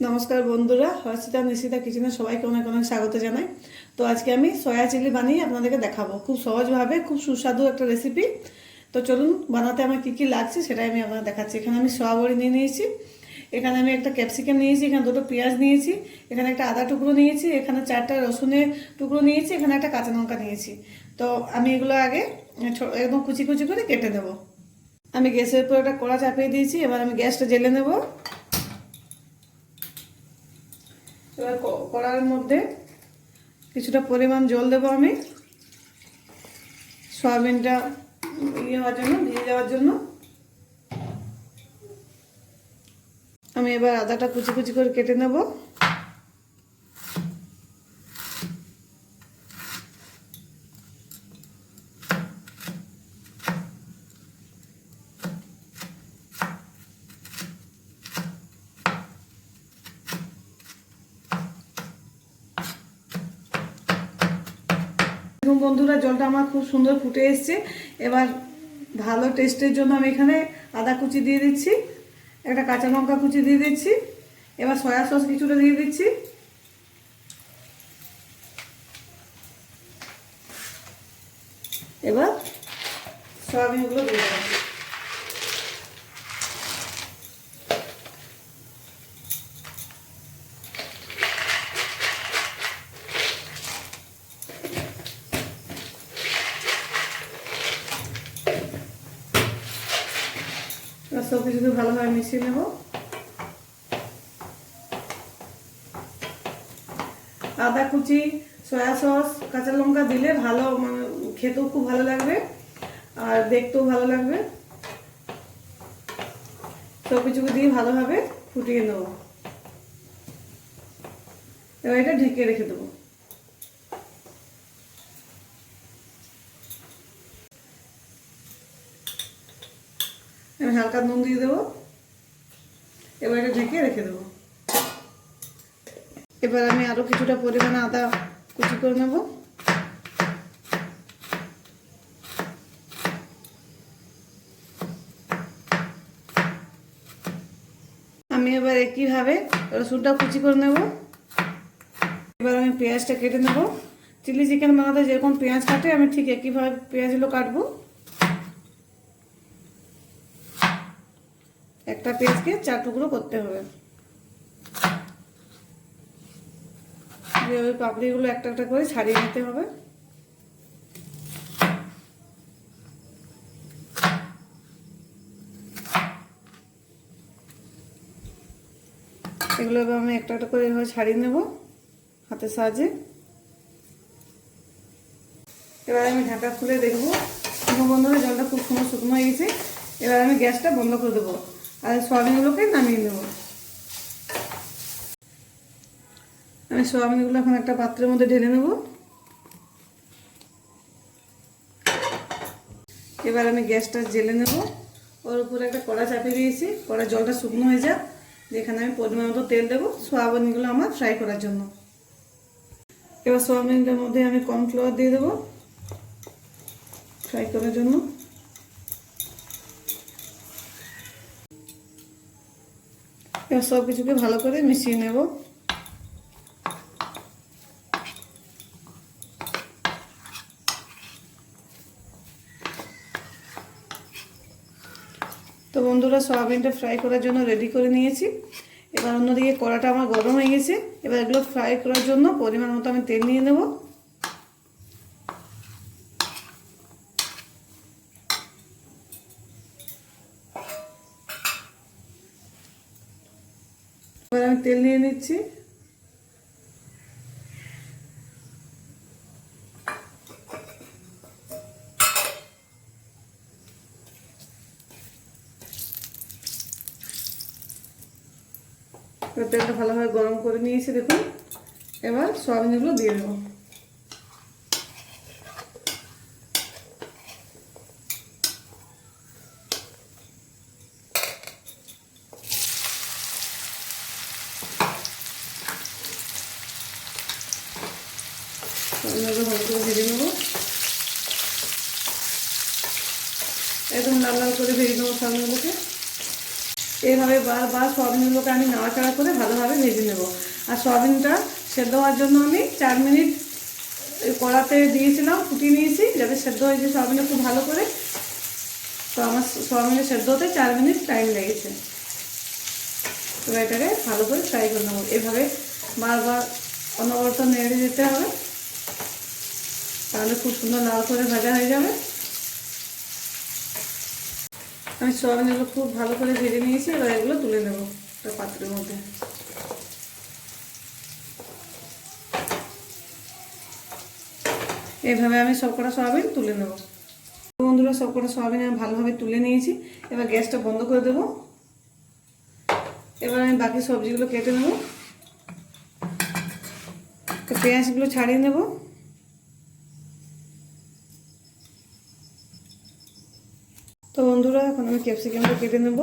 নমস্কার বন্ধুরা, হর্ষিতা নিশিতা কিচেনে সবাইকে অনেক অনেক স্বাগত জানাই। তো আজকে আমি সয়া চিলি বানিয়ে আপনাদেরকে দেখাবো, খুব সহজভাবে, খুব সুস্বাদু একটা রেসিপি। তো চলুন বানাতে আমার কী কী লাগছে সেটাই আমি আপনাদের দেখাচ্ছি। এখানে আমি সয়া বড়ি নিয়ে নিয়েছি, এখানে আমি একটা ক্যাপসিকাম নিয়েছি, এখানে দুটো পেঁয়াজ নিয়েছি, এখানে একটা আদা টুকরো নিয়েছি, এখানে 4টা রসুনের টুকরো নিয়েছি, এখানে একটা কাঁচা লঙ্কা নিয়েছি। তো আমি এগুলো আগে একদম কুচি কুচি করে কেটে নেব। আমি গ্যাসের উপর একটা কড়া চাপিয়ে দিয়েছি, এবার আমি গ্যাসটা জ্বেলে নেব। এবার কড়ার মধ্যে কিছুটা পরিমাণ জল দেবো আমি, সয়াবিনটা হওয়ার জন্য, ভিজে যাওয়ার জন্য। আমি এবার আদাটা কুচি কুচি করে কেটে নেব। বন্ধুরা, জলটা আমার খুব সুন্দর ফুটে এসছে। এবার ভালো টেস্টের জন্য আমি এখানে আদা কুচি দিয়ে দিচ্ছি, একটা কাঁচা লঙ্কা কুচি দিয়ে দিচ্ছি, এবার সয়া সস কিছুটা দিয়ে দিচ্ছি। এবার সয়াবিনগুলো দিয়ে দেবো। সব কিছুকে ভালোভাবে মিশিয়ে নেব। আদা কুচি, সয়া সস, কাঁচা লঙ্কা দিলে ভালো, মানে খেতেও খুব ভালো লাগবে আর দেখতেও ভালো লাগবে। সব কিছুকে দিয়ে ভালোভাবে ফুটিয়ে নেব। এবার এটা ঢেকে রেখে দেবো। হালকা নুন দিয়ে দেবো। এবার এটা ঢেকে রেখে দেবো। এবার আমি আরো কিছুটা পরিমাণে আদা কুচি করে নেব। আমি এবার একইভাবে রসুনটা কুচি করে নেব। এবার আমি পেঁয়াজটা কেটে নেব। চিলি চিকেন বানাতে যেরকম পেঁয়াজ কাটে আমি ঠিক একইভাবে পেঁয়াজগুলো কাটবো। একটা পেঁয়াজকে 4 টুকরো করতে হবে। ওই পাপড়িগুলো একটা একটা করে ছাড়িয়ে নিতে হবে। এগুলো এবার আমি একটা একটা করে এভাবে ছাড়িয়ে নেব হাতের সাহায্যে। এবার আমি ঢাকা খুলে দেখবো। বন্ধুরা, জলটা খুব সুন্দর শুকনো হয়ে গেছে। এবার আমি গ্যাসটা বন্ধ করে দেবো আর সয়াবিনগুলোকে নামিয়ে নেব। আমি সয়াবিনগুলো এখন একটা পাত্রের মধ্যে ঢেলে নেব। এবার আমি গ্যাসটা জ্বেলে নেব। ওর উপরে একটা কড়া চাপিয়ে দিয়েছি, কড়া জলটা শুকনো হয়ে যাক। যেখানে আমি পরিমাণ মতো তেল দেবো সয়াবিনগুলো আমার ফ্রাই করার জন্য। এবার সয়াবিনটার মধ্যে আমি কর্নফ্লাওয়ার দিয়ে দেবো ফ্রাই করার জন্য। এবার সব কিছুকে ভালো করে মিশিয়ে নেব। তো বন্ধুরা, সয়াবিনটা ফ্রাই করার জন্য রেডি করে নিয়েছি। এবার অন্যদিকে কড়াটা আমার গরম হয়ে গেছে। এবার এগুলো ফ্রাই করার জন্য পরিমাণ মতো আমি তেল নিয়ে নেব। এবার আমি তেল নিয়ে নিচ্ছি। তেলটা ভালোভাবে গরম করে নিয়েছি দেখুন। এবার সয়াবিনগুলো দিয়ে দেবো। সয়াবিনগুলো ভালো করে ভেজে নেবো। একদম লাল লাল করে ভেজে নেবো সয়াবিনগুলোকে। এইভাবে বারবার সয়াবিনগুলোকে আমি নাড়াচাড়া করে ভালোভাবে ভেজে নেব। আর সয়াবিনটা সেদ্ধ হওয়ার জন্য আমি 4 মিনিট কড়াতে দিয়েছিলাম, ফুটিয়ে নিয়েছি যাতে সেদ্ধ হয়েছে সয়াবিনটা খুব ভালো করে। তো আমার সয়াবিনের সেদ্ধ হতে 4 মিনিট টাইম লেগেছে। তো এটাকে ভালো করে ফ্রাই করে নেবো। এভাবে বারবার অনবরত নেড়ে দিতে হবে, তাহলে খুব সুন্দর লাল করে ভাজা হয়ে যাবে। আমি সয়াবিনগুলো খুব ভালো করে ভেজে নিয়েছি, এবার এগুলো তুলে নেবো একটা পাত্রের মধ্যে। এইভাবে আমি সবকটা সয়াবিন তুলে নেব। বন্ধুরা, সবকটা সয়াবিন আমি ভালোভাবে তুলে নিয়েছি। এবার গ্যাসটা বন্ধ করে দেবো। এবার আমি বাকি সবজিগুলো কেটে নেব। তো পেঁয়াজগুলো ছাড়িয়ে নেব। তো বন্ধুরা, এখন আমি ক্যাপসিকামটা কেটে নেব।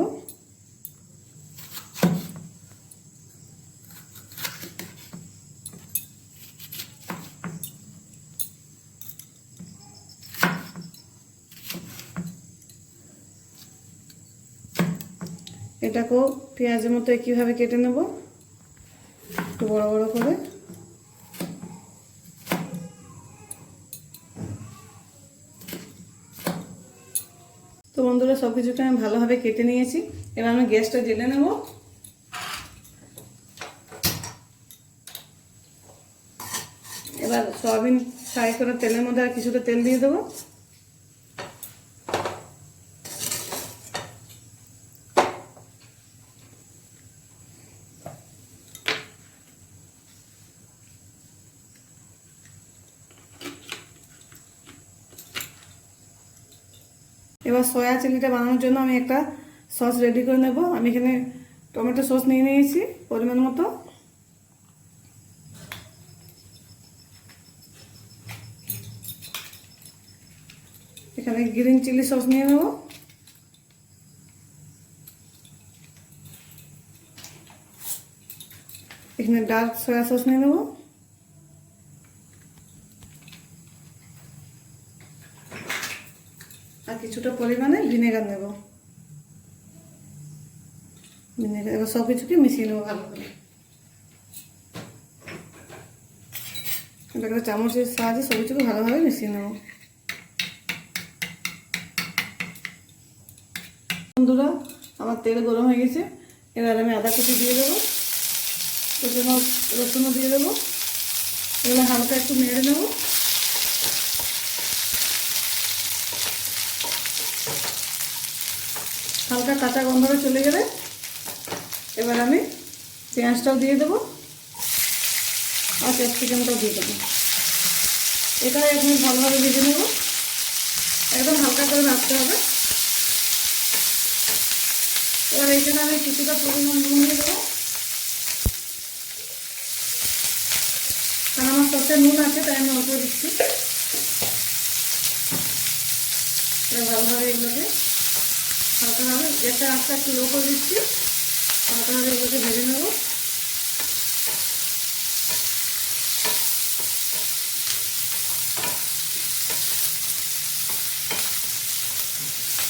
এটাকেও পেঁয়াজের মতো একইভাবে কেটে নেব, একটু বড় বড় করে। তো বন্ধুরা, সব কিছুটা আমি ভালোভাবে কেটে নিয়েছি। এবার আমি গ্যাসটা জ্বেলে নেব। এবার সয়াবিন ফ্রাই করে তেলের মধ্যে আর কিছুটা তেল দিয়ে দেবো। এবার সয়া চিলিটা বানানোর জন্য আমি একটা সস রেডি করে নেব। আমি এখানে টমেটো সস নিয়ে নিয়েছি পরিমাণ মতো। এখানে গ্রিন চিলি সস নিয়ে নেব। এখানে ডার্ক সয়া সস নিয়ে নেব। আর কিছুটা পরিমাণে ভিনেগার নেব। ভিনেগার এবার সব কিছুকে মিশিয়ে নেবো ভালো করে। একটা চামচের সাহায্যে সব কিছুকে ভালোভাবে মিশিয়ে নেব। বন্ধুরা, আমার তেল গরম হয়ে গেছে। এবার আমি আদা কুচি দিয়ে দেবো, রসুনও দিয়ে দেবো। এগুলো হালকা একটু নেড়ে নেব। হালকা কাঁচা গন্ধটা চলে গেলে এবার আমি পেঁয়াজটাও দিয়ে দেবো আর ক্যাপসিকামটাও দিয়ে দেবো। এটাও এখন ভালোভাবে ভেজে নেব। একদম হালকা করে ভাজতে হবে। এবার এখানে আমি কিছুটা পরিমাণ নুন দিয়ে দেবো, কারণ আমার সসে নুন আছে তাই আমি অল্প দিচ্ছি। এবার ভালোভাবে এগুলোকে হালকাভাবে গ্যাসের আস্তে একটু লো করে দিচ্ছি। হালকাভাবে এগুলোকে ভেজে নেব।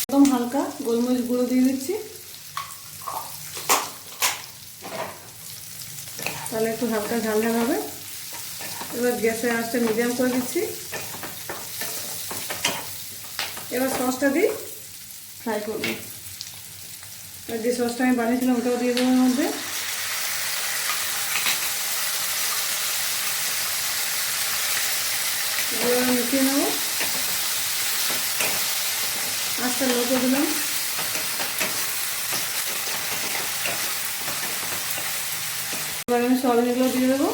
একদম হালকা গোলমরিচ গুঁড়ো দিয়ে দিচ্ছি, তাহলে একটু হালকা ঝাল ঝাল হবে। এবার গ্যাসের আঁচটা মিডিয়াম করে দিচ্ছি। এবার সসটা দিয়ে ফ্রাই করব। যে সসটা আমি বানিয়েছিলাম ওটাও দিয়ে দেবো এর মধ্যে। মিশিয়ে নেব। আঁচটা লো করে দিলাম। এবার আমি সয়াবিনগুলো দিয়ে দেবো।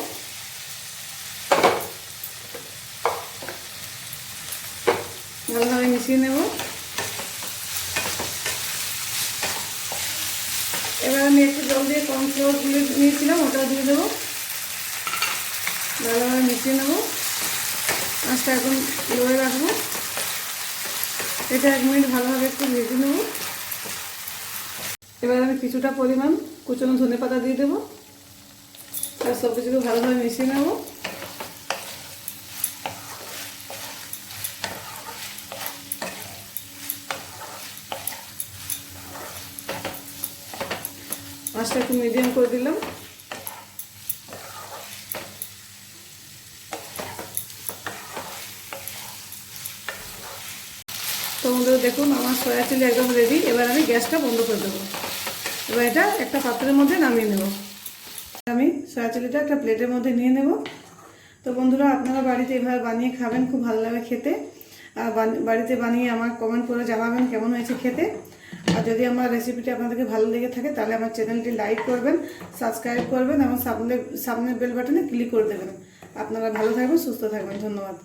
ভালোভাবে মিশিয়ে নেব। এবার আমি একটু জল দিয়ে কর্নফ্লোর গুলে নিয়েছিলাম ওটাও দিয়ে দেবো। ভালোভাবে মিশিয়ে নেব। আঁচটা এখন লোয়ে রাখবো। এটা 1 মিনিট ভালোভাবে একটু ভেজে নেব। এবার আমি কিছুটা পরিমাণ কুচনো ধনেপাতা দিয়ে দেবো। আর সব কিছুকে ভালোভাবে মিশিয়ে নেব। গ্যাসটা একটু মিডিয়াম করে দিলাম। তো বন্ধুরা দেখুন আমার সয়া চিলি একদম রেডি। এবার আমি গ্যাসটা বন্ধ করে দেবো। এবার এটা একটা পাত্রের মধ্যে নামিয়ে নেব। আমি সয়া চিলিটা একটা প্লেটের মধ্যে নিয়ে নেব। তো বন্ধুরা আপনারা বাড়িতে এভাবে বানিয়ে খাবেন, খুব ভালো লাগে খেতে। আর বাড়িতে বানিয়ে আমার কমেন্ট করে জানাবেন কেমন হয়েছে খেতে। আর যদি আমার রেসিপিটি আপনাদেরকে ভালো লেগে থাকে তাহলে আমার চ্যানেলটি লাইক করবেন, সাবস্ক্রাইব করবেন এবং সামনের বেল বাটনে ক্লিক করে দেবেন। আপনারা ভালো থাকবেন, সুস্থ থাকবেন। ধন্যবাদ।